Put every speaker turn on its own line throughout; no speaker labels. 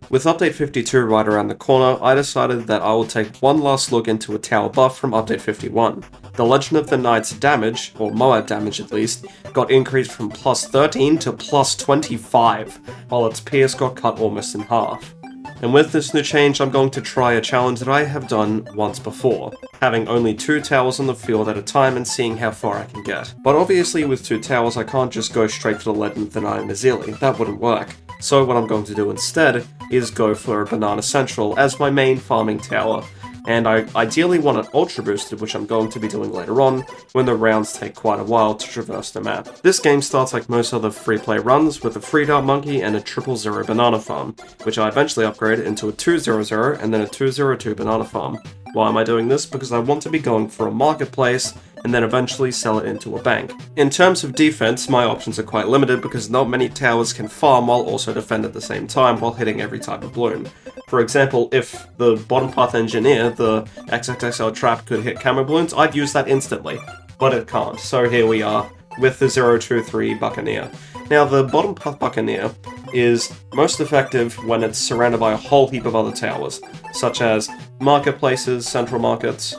With update 52 right around the corner, I decided that I will take one last look into a tower buff from update 51. The Legend of the Knight's damage, or Moab damage at least, got increased from plus 13 to plus 25, while its pierce got cut almost in half. And with this new change, I'm going to try a challenge that I have done once before, having only 2 towers on the field at a time and seeing how far I can get. But obviously with 2 towers I can't just go straight for the Legend of the Knight and Azili, that wouldn't work. So what I'm going to do instead is go for a Banana Central as my main farming tower, and I ideally want it Ultra Boosted, which I'm going to be doing later on, when the rounds take quite a while to traverse the map. This game starts like most other free-play runs, with a 3 Dart Monkey and a 000 banana farm, which I eventually upgraded into a 200 and then a 202 banana farm. Why am I doing this? Because I want to be going for a marketplace, and then eventually sell it into a bank. In terms of defense, my options are quite limited because not many towers can farm while also defend at the same time while hitting every type of balloon. For example, if the bottom path engineer, the XXXL trap, could hit camo balloons, I'd use that instantly, but it can't. So here we are with the 023 Buccaneer. Now, the bottom path Buccaneer is most effective when it's surrounded by a whole heap of other towers, such as marketplaces, central markets,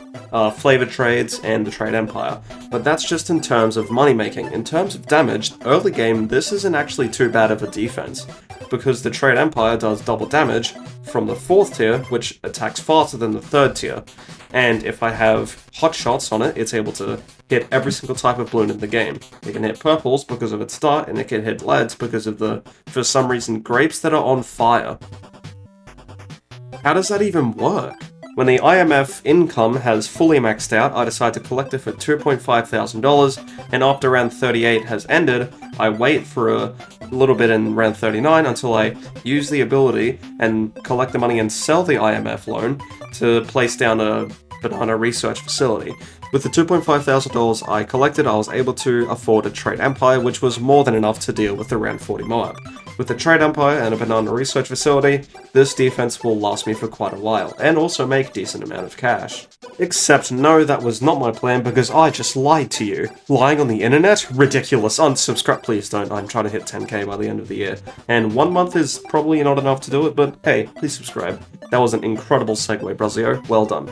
flavor trades, and the Trade Empire. But that's just in terms of money making. In terms of damage, early game, this isn't actually too bad of a defense, because the Trade Empire does double damage from the 4th tier, which attacks faster than the 3rd tier. And if I have hot shots on it, it's able to hit every single type of balloon in the game. It can hit purples because of its start, and it can hit leads because of the, for some reason, grapes that are on fire. How does that even work? When the IMF income has fully maxed out, I decide to collect it for $2,500, and after round 38 has ended, I wait for a little bit in round 39 until I use the ability and collect the money and sell the IMF loan to place down a banana research facility. With the $2,500 I collected, I was able to afford a Trade Empire, which was more than enough to deal with the round 40 Moab. With the Trade Empire and a banana research facility, this defense will last me for quite a while, and also make a decent amount of cash. Except no, that was not my plan because I just lied to you. Lying on the internet? Ridiculous. Unsubscribe, please don't. I'm trying to hit 10k by the end of the year. And 1 month is probably not enough to do it, but hey, please subscribe. That was an incredible segue, Brazio. Well done.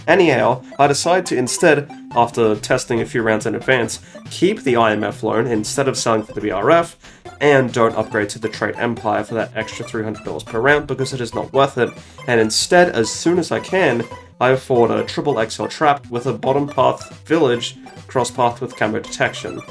Anyhow, I decided to instead, after testing a few rounds in advance, keep the IMF loan instead of selling for the BRF, and don't upgrade to the Trade Empire for that extra $300 per round because it is not worth it, and instead, as soon as I can, I afford a triple XL trap with a bottom path village cross path with camo detection.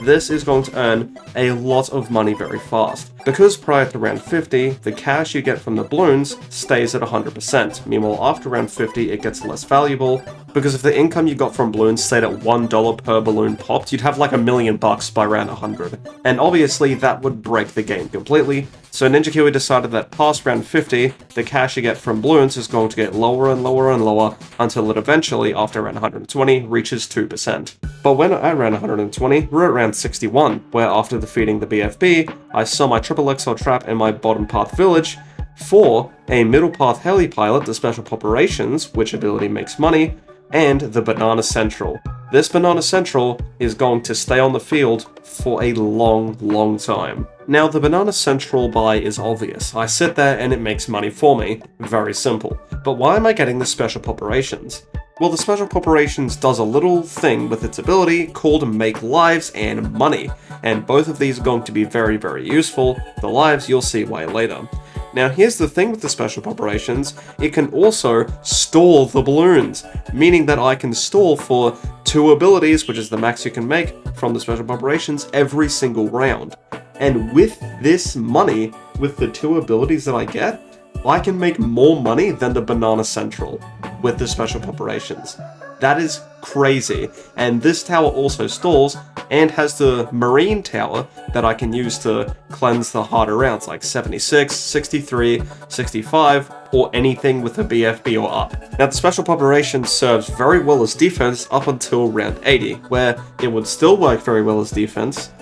This is going to earn a lot of money very fast. Because prior to round 50, the cash you get from the balloons stays at 100%. Meanwhile, after round 50, it gets less valuable, because if the income you got from balloons stayed at $1 per balloon popped, you'd have like $1 million by round 100. And obviously, that would break the game completely. So Ninja Kiwi decided that past round 50, the cash you get from balloons is going to get lower and lower and lower until it eventually, after round 120, reaches 2%. But when at round 120, we're at round 61, where after defeating the BFB, I sell my triple XL trap and my bottom path village for a middle path heli pilot, the Special Operations, which ability makes money, and the Banana Central. This Banana Central is going to stay on the field for a long, long time. Now, the Banana Central buy is obvious. I sit there and it makes money for me. Very simple. But why am I getting the Special Operations? Well, the Special Operations does a little thing with its ability called Make Lives and Money, and both of these are going to be very, very useful. The lives, you'll see why later. Now, here's the thing with the Special Operations, it can also stall the balloons, meaning that I can stall for 2 abilities, which is the max you can make from the Special Operations, every single round. And with this money, with the 2 abilities that I get, I can make more money than the Banana Central with the Special Operations. That is crazy. And this tower also stalls and has the Marine Tower that I can use to cleanse the harder rounds like 76, 63, 65, or anything with a BFB or up. Now, the Special Operations serves very well as defense up until round 80, where it would still work very well as defense,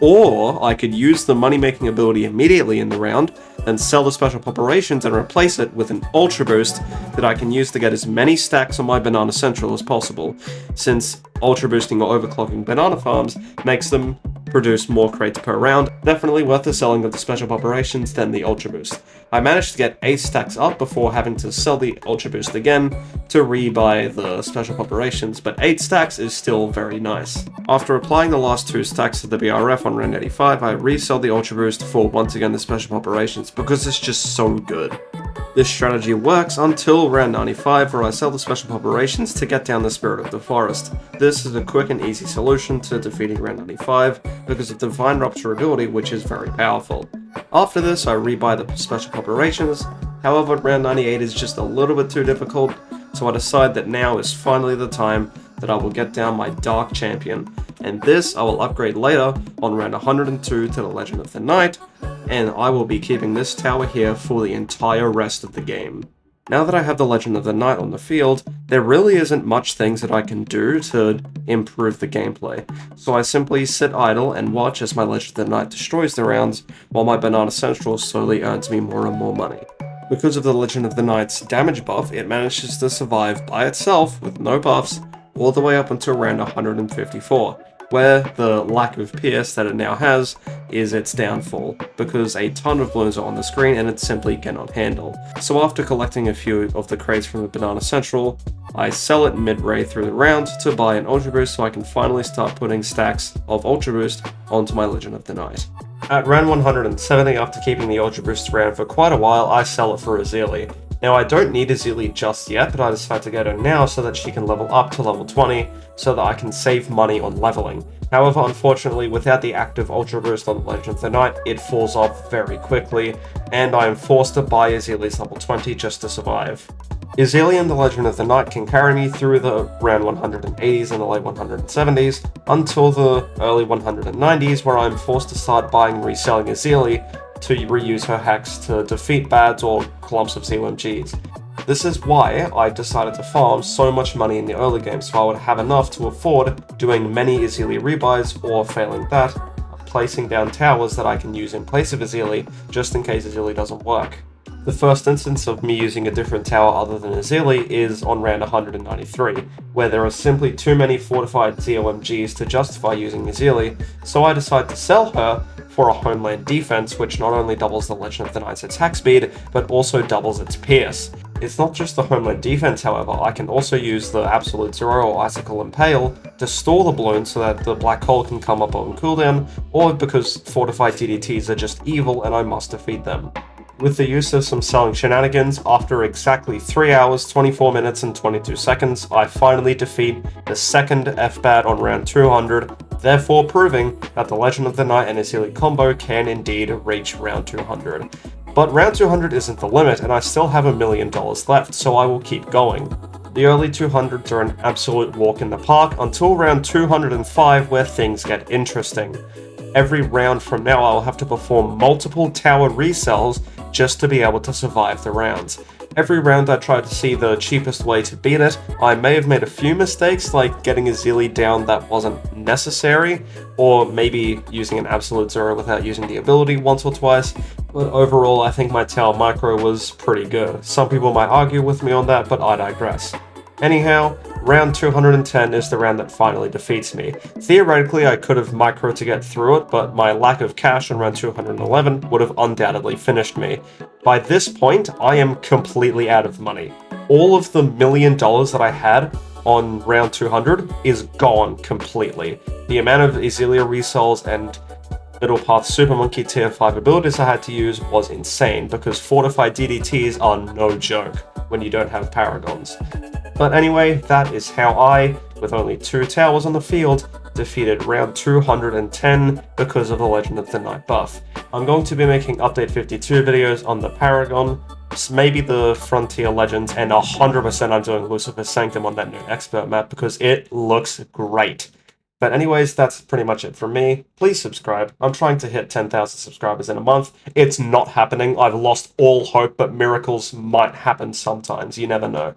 or I could use the money-making ability immediately in the round, then sell the Special Operations and replace it with an Ultra Boost that I can use to get as many stacks on my Banana Central as possible, since Ultra Boosting or overclocking banana farms makes them produce more crates per round. Definitely worth the selling of the special operations than the Ultra Boost. I managed to get 8 stacks up before having to sell the Ultra Boost again to rebuy the special operations, but 8 stacks is still very nice. After applying the last 2 stacks of the BRF on round 85, I resell the Ultra Boost for once again the special operations because it's just so good. This strategy works until round 95, where I sell the special operations to get down the Spirit of the Forest. This is a quick and easy solution to defeating round 95 because of the Divine Rupture ability, which is very powerful. After this, I rebuy the special operations. However, round 98 is just a little bit too difficult, so I decide that now is finally the time that I will get down my Dark Champion, and this I will upgrade later on round 102 to the Legend of the Night, and I will be keeping this tower here for the entire rest of the game. Now that I have the Legend of the Night on the field, there really isn't much things that I can do to improve the gameplay, so I simply sit idle and watch as my Legend of the Night destroys the rounds, while my Banana Central slowly earns me more and more money. Because of the Legend of the Night's damage buff, it manages to survive by itself with no buffs all the way up until round 154, where the lack of PS that it now has is its downfall, because a ton of balloons are on the screen and it simply cannot handle. So after collecting a few of the crates from the Banana Central, I sell it mid-way through the round to buy an Ultra Boost so I can finally start putting stacks of Ultra Boost onto my Legend of the Night. At round 170, after keeping the Ultra Boost around for quite a while, I sell it for Azili. Now I don't need Azili just yet, but I decide to get her now so that she can level up to level 20, so that I can save money on leveling. However, unfortunately, without the active Ultra Boost on Legend of the Night, it falls off very quickly, and I am forced to buy Azili's level 20 just to survive. Azili and the Legend of the Night can carry me through the round 180s and the late 170s, until the early 190s, where I am forced to start buying and reselling Azili to reuse her hacks to defeat bads or clumps of ZOMGs. This is why I decided to farm so much money in the early game, so I would have enough to afford doing many Azili rebuys, or failing that, placing down towers that I can use in place of Azili, just in case Azili doesn't work. The first instance of me using a different tower other than Azili is on round 193, where there are simply too many fortified ZOMGs to justify using Azili, so I decide to sell her for a Homeland Defense, which not only doubles the Legend of the Night's attack speed, but also doubles its pierce. It's not just the Homeland Defense, however, I can also use the Absolute Zero or Icicle Impale to store the balloon so that the Black Hole can come up on cooldown, or because fortified DDTs are just evil and I must defeat them. With the use of some selling shenanigans, after exactly 3 hours, 24 minutes and 22 seconds, I finally defeat the second FBAT on round 200, therefore proving that the Legend of the Night and Azili combo can indeed reach round 200. But round 200 isn't the limit, and I still have $1 million left, so I will keep going. The early 200s are an absolute walk in the park until round 205, where things get interesting. Every round from now I will have to perform multiple tower resells just to be able to survive the rounds. Every round I try to see the cheapest way to beat it. I may have made a few mistakes, like getting Azili down that wasn't necessary, or maybe using an Absolute Zero without using the ability once or twice, but overall I think my tower micro was pretty good. Some people might argue with me on that, but I digress. Anyhow, round 210 is the round that finally defeats me. Theoretically, I could have micro to get through it, but my lack of cash on round 211 would have undoubtedly finished me. By this point, I am completely out of money. All of the $1 million that I had on round 200 is gone completely. The amount of Azili resells and Middle Path Super Monkey tier 5 abilities I had to use was insane, because fortified DDTs are no joke when you don't have Paragons. But anyway, that is how I, with only 2 towers on the field, defeated round 210 because of the Legend of the Night buff. I'm going to be making Update 52 videos on the Paragon, maybe the Frontier Legends, and 100% I'm doing Lucifer's Sanctum on that new expert map because it looks great. But anyways, that's pretty much it from me. Please subscribe. I'm trying to hit 10,000 subscribers in a month. It's not happening. I've lost all hope, but miracles might happen sometimes. You never know.